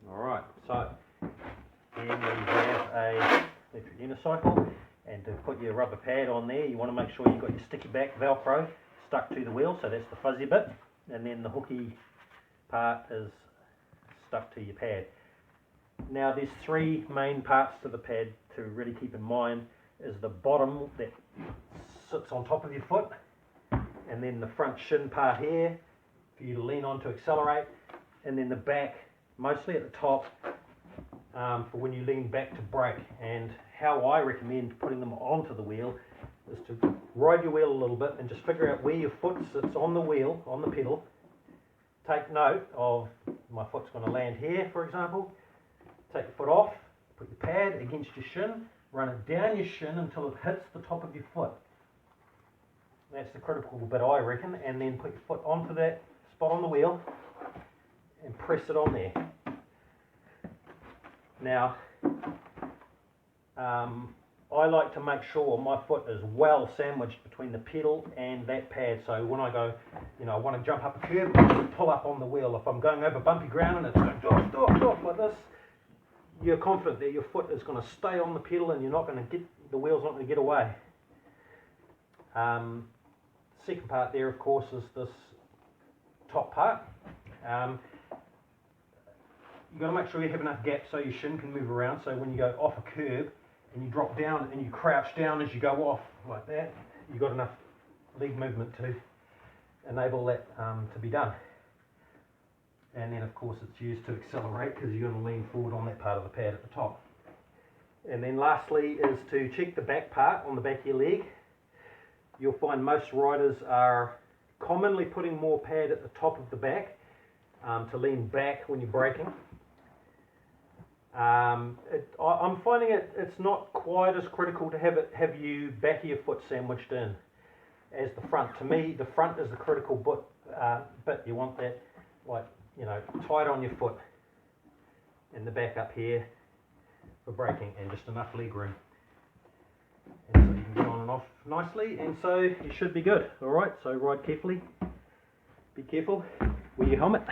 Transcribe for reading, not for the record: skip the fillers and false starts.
Alright, so here we have a electric unicycle, and to put your rubber pad on there you want to make sure you've got your sticky back velcro stuck to the wheel, so that's the fuzzy bit, and then the hooky part is stuck to your pad. Now there's three main parts to the pad to really keep in mind. Is the bottom that sits on top of your foot, and then the front shin part here for you to lean on to accelerate, and then the back mostly at the top for when you lean back to brake. And how I recommend putting them onto the wheel is to ride your wheel a little bit and just figure out where your foot sits on the wheel, on the pedal. Take note of, my foot's going to land here for example. Take your foot off, put your pad against your shin, run it down your shin until it hits the top of your foot. That's the critical bit I reckon, and then put your foot onto that spot on the wheel and press it on there. Now, I like to make sure my foot is well sandwiched between the pedal and that pad, so when I go, I want to jump up a curb, I can pull up on the wheel. If I'm going over bumpy ground and it's going off like this, you're confident that your foot is going to stay on the pedal and the wheel's not going to get away. Second part there, of course, is this top part. You've got to make sure you have enough gap so your shin can move around, so when you go off a curb and you drop down and you crouch down as you go off like that, you've got enough leg movement to enable that to be done. And then of course it's used to accelerate because you're going to lean forward on that part of the pad at the top. And then lastly is to check the back part on the back of your leg. You'll find most riders are commonly putting more pad at the top of the back to lean back when you're braking. I'm finding it's not quite as critical to have you back of your foot sandwiched in as the front. To me, the front is the critical bit. You want that tight on your foot, and the back up here for braking, and just enough leg room. And so you can get on and off nicely, and so you should be good. Alright, so ride carefully, be careful, wear your helmet.